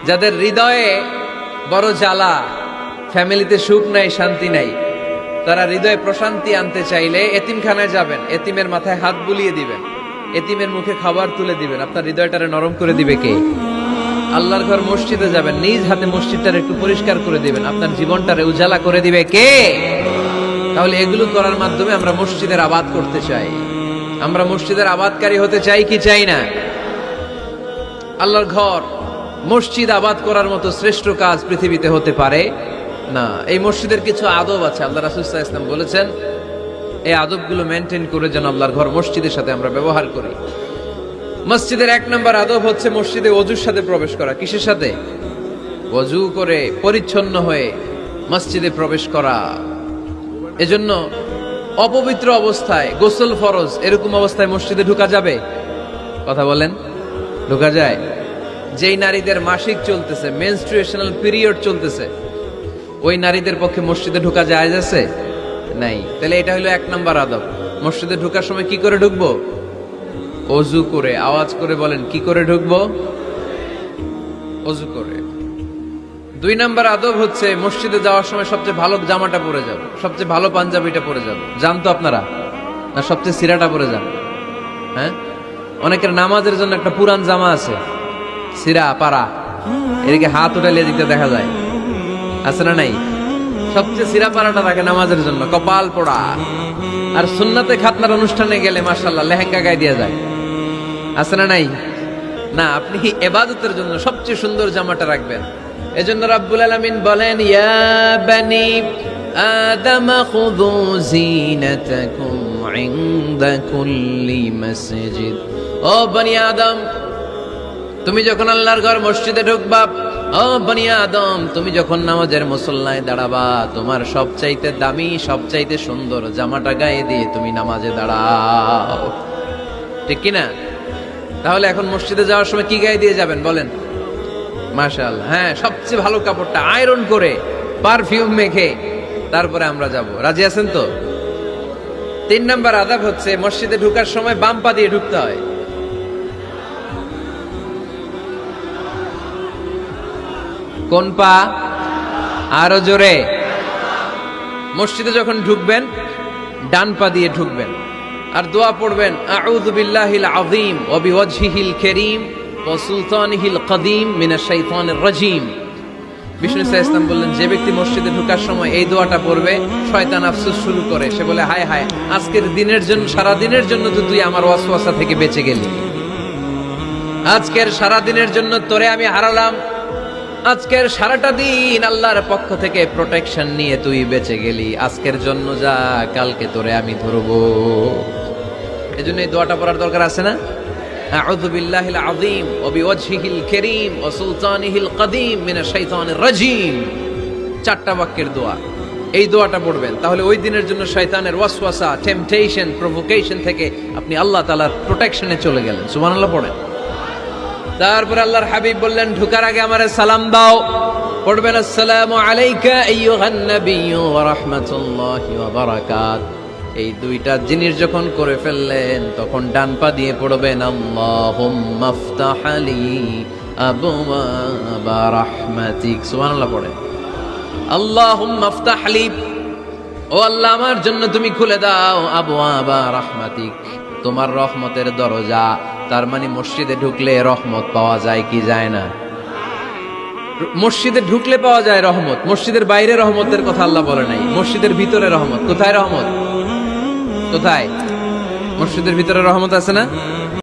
যাদের হৃদয়ে বড় জ্বালা, ফ্যামিলিতে সুখ নাই, শান্তি নাই, তারা হৃদয়ে প্রশান্তি আনতে চাইলে এতিমখানায় যাবেন, এতিমের মাথায় হাত বুলিয়ে দিবেন, এতিমের মুখে খাবার তুলে দিবেন। আপনার হৃদয়টারে নরম করে দিবে কে? আল্লাহর ঘর মসজিদে যাবেন, নিজ হাতে মসজিদটারে একটু পরিষ্কার করে দিবেন, আপনার জীবনটারে উজালা করে দিবে কে? তাহলে এগুলো করার মাধ্যমে আমরা মসজিদের আবাদ করতে চাই। আমরা মসজিদের আবাদকারী হতে চাই কি চাই না? আল্লাহর ঘর মসজিদ আবাদ করার মতো শ্রেষ্ঠ কাজ পৃথিবীতে হতে পারে না। এই মসজিদের কিছু আদব আছে, আল্লাহ রাসূল সাল্লাল্লাহু আলাইহি ওয়াসাল্লাম বলেছেন এই আদবগুলো মেনটেন করে যেন আল্লাহর ঘর মসজিদের সাথে আমরা ব্যবহার করি। মসজিদের এক নম্বর আদব হচ্ছে মসজিদে ওযুর সাথে প্রবেশ করা। কিসের সাথে? ওযু করে পরিচ্ছন্ন হয়ে মসজিদে প্রবেশ করা। এজন্য অপবিত্র অবস্থায়, গোসল ফরজ, এরকম অবস্থায় মসজিদে ঢোকা যাবে? কথা বলেন, ঢোকা যায়? যেই নারীদের মাসিক চলতেছে, মেনস্ট্রুয়েশনাল পিরিয়ড চলতেছে, ওই নারীদের পক্ষে মসজিদে ঢোকা জায়েজ আছে? নাই। তাহলে এটা হলো এক নম্বর আদব। মসজিদে ঢোকার সময় কি করে ঢুকবো? ওযু করে। আওয়াজ করে বলেন, কি করে ঢুকবো? ওযু করে। দুই নম্বর আদব হচ্ছে মসজিদে যাওয়ার সময় সবচেয়ে ভালো জামাটা পরে যাব, সবচেয়ে ভালো পাঞ্জাবিটা পরে যাব। জান তো আপনারা? না সবচেয়ে সিরাটা পরে যান? হ্যাঁ, অনেকের নামাজের জন্য একটা পুরান জামা আছে, সিরা পাড়া, এদিকে হাত উঠালে দিতে দেখা যায়, আছে না নাই? সবচেয়ে সিরা পাড়াটা রাখে নামাজের জন্য, কপাল পোড়া। আর সুন্নাতে খাতনার অনুষ্ঠানে গেলে মাশাআল্লাহ লেহেঙ্গা গায়ে দিয়ে যায়, আছে না নাই? না, আপনি ইবাদতের জন্য সবচেয়ে সুন্দর জামাটা রাখবেন। এজন্য রাব্বুল আলামিন বলেন, ইয়া বানি আদম খুযু যিনাতাকুম ইনদা কুল্লি মসজিদ। ও বনি আদম, তুমি যখন আল্লাহর ঘর মসজিদে ঢুকবা, ও বনি আদম, তুমি যখন নামাজের মুসল্লায় দাঁড়াবা, তোমার সবচাইতে দামি, সবচাইতে সুন্দর জামাটা গায়ে দিয়ে তুমি নামাজে দাঁড়াও। ঠিক কিনা? তাহলে এখন মসজিদে যাওয়ার সময় কি গায়ে দিয়ে যাবেন বলেন? মাশাআল্লাহ, হ্যাঁ, সবচেয়ে ভালো কাপড়টা আয়রন করে, পারফিউম মেখে তারপরে আমরা যাব। রাজি আছেন তো? তিন নম্বর আদব হচ্ছে মসজিদে ঢোকার সময় বাম পা দিয়ে ঢুকতে হয়। কোন পা? আরো জোরে। মসজিদে যখন ঢুকবেন ডান পা দিয়ে ঢুকবেন, আর দোয়া পড়বেন, আউযু বিল্লাহিল আযীম ওয়া বিওয়াজহিল কারীম ওয়া সুলতানিহিল কদীম মিনাশ শাইতানির রাজীম। বিষ্ণু সাল্লাল্লাহু আলাইহি ওয়াসাল্লাম বললেন, যে ব্যক্তি মসজিদে ঢোকার সময় এই দোয়াটা পড়বে, শয়তান আফসোস শুরু করে, সে বলে, হায় হায়, আজকের দিনের জন্য, সারা দিনের জন্য তো তুই আমার ওয়াসওয়াসা থেকে বেঁচে গেলি, আজকের সারা দিনের জন্য তোরে আমি হারালাম, আজকের সারাটা দিন আল্লাহর পক্ষ থেকে প্রোটেকশন নিয়ে তুই বেঁচে গেলি, আজকের জন্য যা, কালকে তোরে আমি ধরবো। এজন্য এই দোয়াটা পড়ার দরকার আছে না? আউযু বিল্লাহিল আযীম ওয়া বিওয়াজহিল কারীম ওয়া সুলতানিহিল কদীম মিনাশ শাইতানির রাজীম। চারটা বাক্যের দোয়া। এই দোয়াটা পড়বেন, তাহলে ওই দিনের জন্য শয়তানের ওয়াসওয়াসা, টেম্পটেশন, প্রভোকেশন থেকে আপনি আল্লাহ তাআলার প্রোটেকশনে চলে গেলেন। সুবহানাল্লাহ পড়েন। তারপর আল্লাহর হাবিব বললেন, ঢোকার আগে আমারে সালাম দাও। পড়বেন, আসসালামু আলাইকা আইয়ুহান নাবিয়্যু ওয়া রাহমাতুল্লাহি ওয়া বারাকাত। এই দুইটা জিনিস যখন করে ফেললেন, তখন ডান পা দিয়ে পড়বেন, আল্লাহুম্মা আফতাহ লি আবওয়াবা রাহমাতিক। সুবহানাল্লাহ পড়েন। আল্লাহুম্মা আফতাহ লি, ও আল্লাহ আমার জন্য তুমি খুলে দাও, আবওয়াবা রাহমাতিক, তোমার রহমতের দরজা। তার মানে মসজিদে ঢুকলে রহমত পাওয়া যায় কি যায় না? মসজিদে ঢুকলে পাওয়া যায় রহমত, মসজিদের বাইরে রহমতের কথা আল্লাহ বলে নাই। মসজিদের ভিতরে রহমত। কোথায় রহমত? কোথায়? মসজিদের ভিতরে রহমত আছে না?